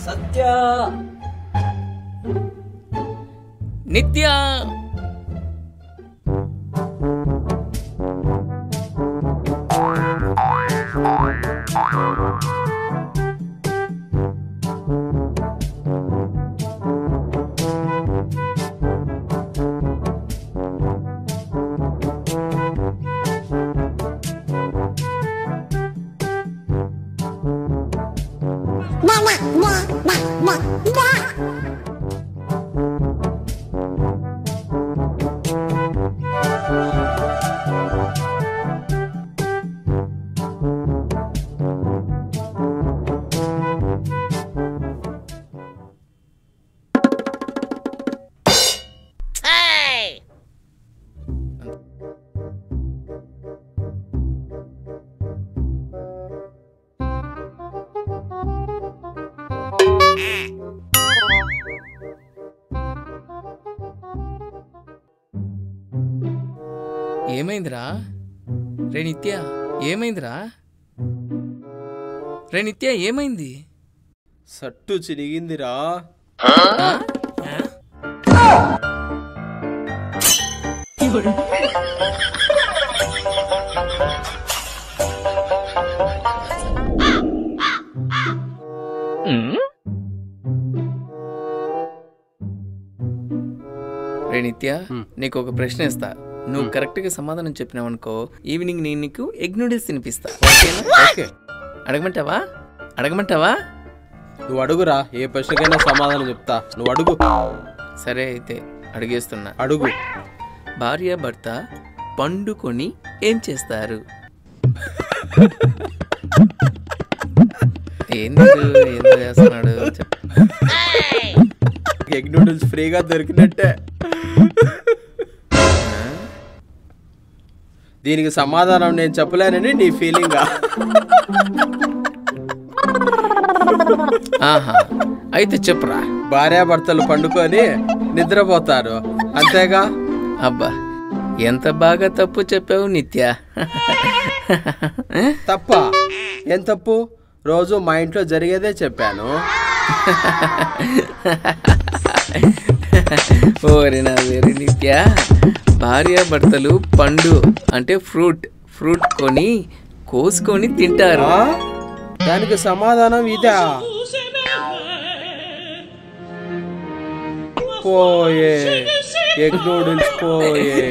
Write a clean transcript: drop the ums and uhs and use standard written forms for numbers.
సత్య నిత్య ఏమైందిరా రే నిత్య? ఏమైందిరా రే నిత్య? ఏమైంది? సట్టు చిరిగిందిరా. రే నిత్య, నీకు ఒక ప్రశ్న ఇస్తా. నువ్వు కరెక్ట్గా సమాధానం చెప్పినావు అనుకో, ఈవినింగ్ నేను నీకు ఎగ్ నూడిల్స్ తినిపిస్తా. ఓకే, అడగమంటావా? నువ్వు అడుగురా, ఏ ప్రశ్నకైనా సమాధానం చెప్తా. నువ్వు అడుగు. సరే అయితే అడిగేస్తున్నా. అడుగు. భార్య భర్త పండుకొని ఏం చేస్తారు? ఏందో చేస్తున్నాడు. ఎగ్ నూడిల్స్ ఫ్రీగా దొరికినట్టే. దీనికి సమాధానం నేను చెప్పలేనని నీ ఫీలింగా? ఆహా, అయితే చెప్పురా. భార్యాభర్తలు పండుకొని నిద్రపోతారు, అంతేగా? అబ్బా, ఎంత బాగా తప్పు చెప్పావు నిత్య. తప్ప? ఏం తప్పు? రోజు మా ఇంట్లో జరిగేదే చెప్పాను. ఓరి నా వేరి నిత్య, భార్యాభర్తలు పండు అంటే ఫ్రూట్ కొని కోసుకొని తింటారు. దానికి సమాధానం ఇదా? పోయే ఎగ్ నూడిల్స్ పోయే.